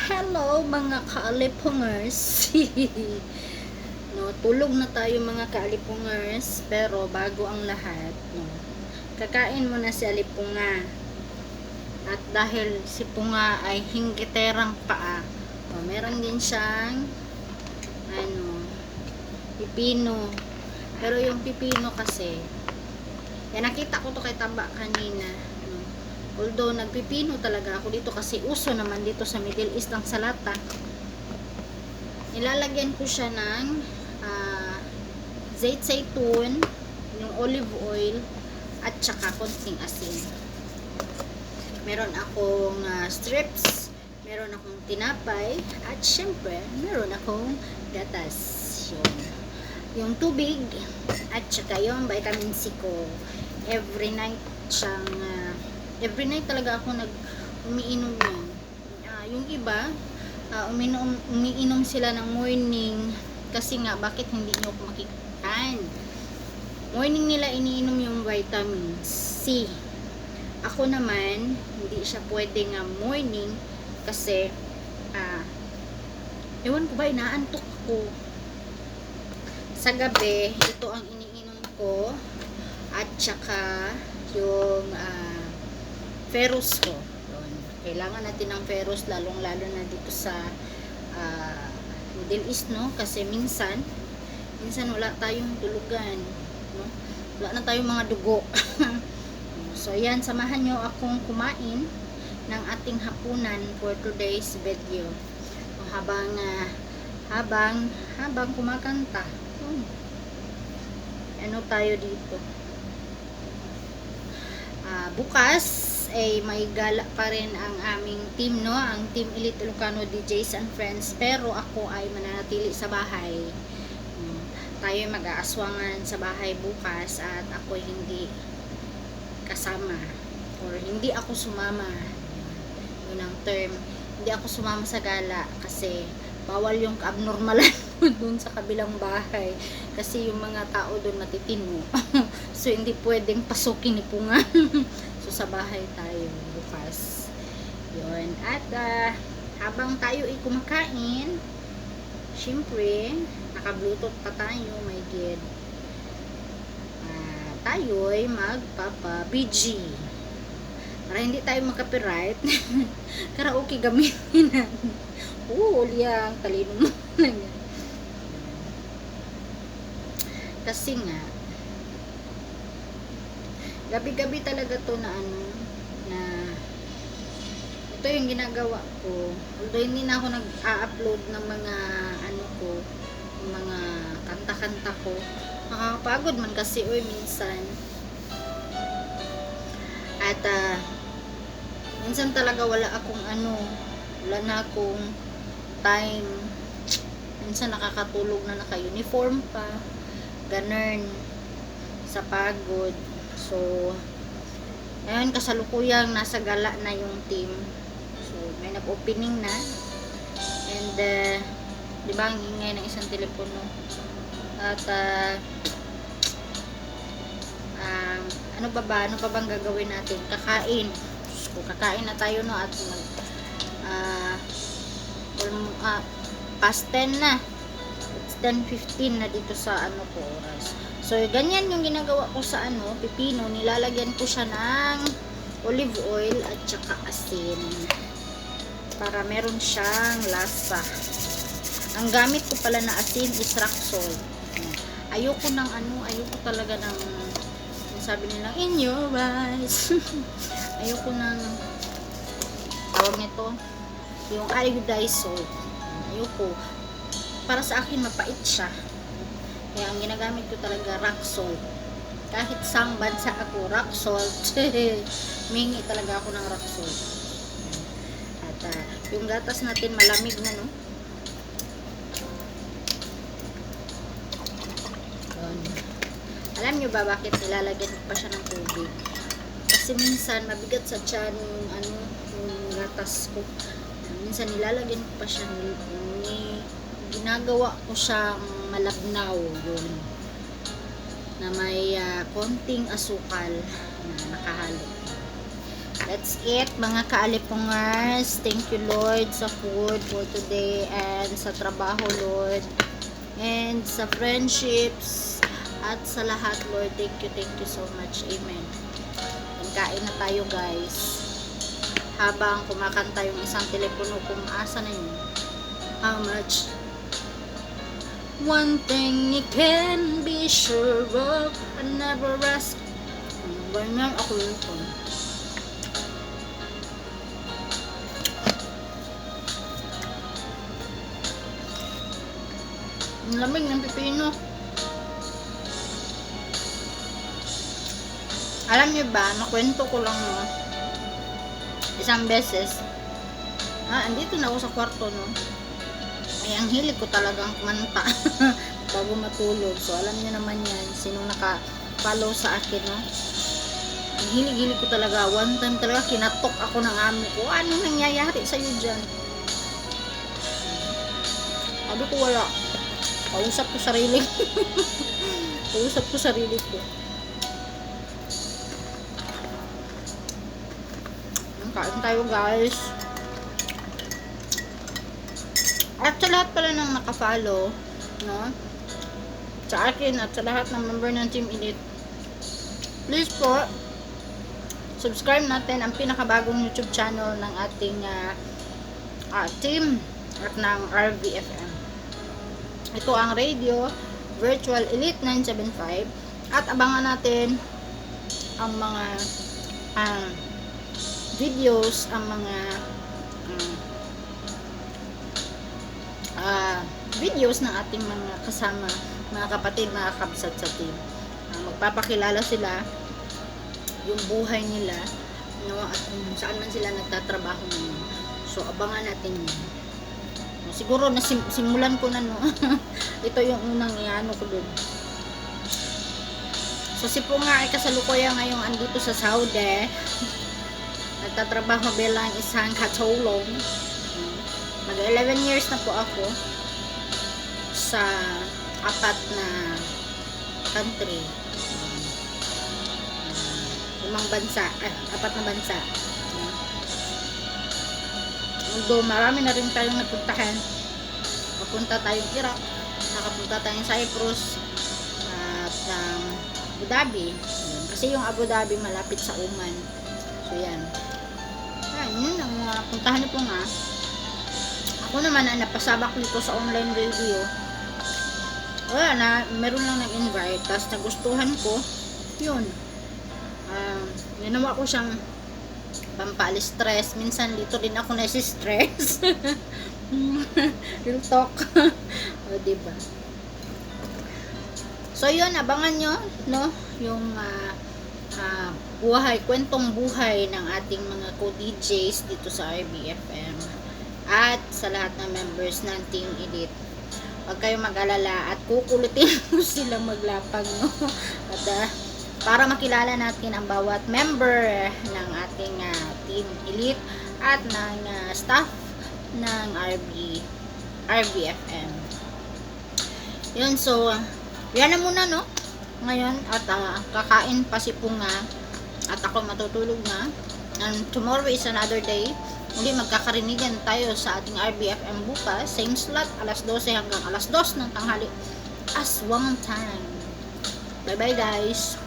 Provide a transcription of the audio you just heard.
Hello mga kaalipungers. No, tulog na tayo mga kaalipungers, pero bago ang lahat, no, kakain mo na si alipunga. At dahil si punga ay hinggiterang paa, no, meron din siyang pipino. Pero yung pipino kasi, yan nakita ko to kay Taba kanina. Although nagpipino talaga ako dito kasi uso naman dito sa Middle East ang salata. Nilalagyan ko siya ng zait zaitun, yung olive oil, at saka konting asin. Meron akong strips, meron akong tinapay, at syempre, meron akong gatas. Yung tubig, at saka yung vitamin C ko. Every night siyang every night talaga ako umiinom yan. Yung iba, umiinom sila ng morning kasi nga, bakit hindi nyo makikitaan? Morning nila iniinom yung vitamin C. Ako naman, hindi siya pwede nga morning kasi, ewan ko ba, inaantok ko. Sa gabi, ito ang iniinom ko at saka yung ferrous ko. Kailangan natin ng ferrous lalong-lalo na dito sa Middle East, no? Kasi minsan wala tayong tulugan, no? Wala na tayong mga dugo. So, ayan, samahan nyo akong kumain ng ating hapunan for today's video. Habang kumakanta. Ano tayo dito? Bukas ay may gala pa rin ang aming team, no? Ang Team Elite Ilocano DJs and Friends, pero ako ay mananatili sa bahay. Tayo ay mag-aaswangan sa bahay bukas at ako hindi kasama or hindi ako sumama. Yun ang term. Hindi ako sumama sa gala kasi bawal yung abnormalan doon sa kabilang bahay kasi yung mga tao doon matitino. So hindi pwedeng pasukin ni Punga. So sa bahay tayo bukas. Yun. At habang tayo ay kumakain, syempre naka-bluetooth pa tayo, my god. Tayo ay magpapa-BG para hindi tayo mag-copyright. Karaoke gamitin natin. Liyang talino mo lang yan. Kasi nga gabi-gabi talaga to na ito yung ginagawa ko. Although hindi na ako nag-a-upload ng mga mga kanta-kanta ko. Nakakapagod man kasi minsan. At minsan talaga wala na akong time. Minsan nakakatulog na naka-uniform pa. Ganun sa pagod. So, ngayon kasalukuyang nasa gala na yung team. So, may nag-opening na. And, di ba, ang ingay ng isang telepono. At, ano pa bang gagawin natin? Kakain. So, kakain na tayo, no? At past 10 na. It's 10:15 na dito sa oras. So, ganyan yung ginagawa ko sa pipino. Nilalagyan ko siya ng olive oil at saka asin. Para meron siyang lasa. Ang gamit ko pala na asin is rock salt. Ayoko talaga ng sabi nilang in your eyes. Ayoko ng tawag nito yung iodized salt. Ayoko. Para sa akin mapait siya. Kaya ang ginagamit ko talaga rock salt. Kahit sang bansa ako, rock salt. Mingi talaga ako ng rock salt. At yung gatas natin malamig na, no? Alam nyo ba bakit nilalagyan ko pa siya ng tubig? Kasi minsan mabigat sa tiyan yung gatas ko. Minsan nilalagyan ko pa siya ginagawa ko siyang malabnaw yun na may konting asukal na nakahalo. Let's eat, mga kaalipongers. Thank you, Lord, sa food for today and sa trabaho, Lord. And sa friendships at sa lahat, Lord. Thank you so much. Amen. Kain na tayo, guys. Habang kumakanta yung isang telepono, kung asa na yun. How much? One thing you can be sure of, I never rest. Ganyan ako yun. Ang lamig ng pipino. Alam niyo ba, nakwento ko lang, no, isang beses, andito na ako sa kwarto, no, ay ang hilig ko talagang kumanta bago matulog. So alam niyo naman yan, sino naka-follow sa akin, no, ang hilig ko talaga. One time talaga kinatok ako ng amo ko, anong nangyayari sa'yo dyan? Sabi ko, wala. Pausap ko sarili pausap ko sarili ko. Kain tayo, guys. At sa lahat pala ng nakafollow, no, sa akin at sa lahat ng member ng Team Elite, please po subscribe natin ang pinakabagong YouTube channel ng ating team at ng RVFM. Ito ang Radio Virtual Elite 975 at abangan natin ang mga videos, ang mga videos ng ating mga kasama, mga kapatid, mga kabsat sa team. Magpapakilala sila yung buhay nila, no, at kung saan man sila nagtatrabaho ngayon. So abangan natin yun. Siguro simulan ko na, no. Ito yung unang iano ko dun. So si po nga ay kasalukuyan ngayong andito sa Saudi. Nagtatrabaho bilang isang katulong. Mag 11 years na po ako sa 4 na country. 5 bansa, 4 na bansa. Although marami na rin tayong napuntahan. Papunta tayong Iraq, nakapunta tayong Cyprus, at Abu Dhabi. Kasi yung Abu Dhabi malapit sa Oman. So yan. Yun ang mga puntahan niyo po nga. Ako naman napasabak dito sa online radio. Wala na, meron lang nag-invite, tapos nagustuhan ko, yun. Ginawa ko siyang pampaalis stress. Minsan dito din ako nasi-stress. Real talk. O, diba? So yun, abangan nyo, no, yung kwentong buhay ng ating mga co-DJs dito sa RBFM at sa lahat ng members ng Team Elite. Huwag kayong mag-alala at kukulitin mo sila maglapag, no? At para makilala natin ang bawat member ng ating Team Elite at ng staff ng RBFM. Yun, so yan na muna, no, ngayon. At kakain pa si Punga at ako matutulog na. And tomorrow is another day. Muli magkakarinigan tayo sa ating RBFM bukas, same slot, alas 12 hanggang alas 2 ng tanghali, aswang time. Bye bye, guys.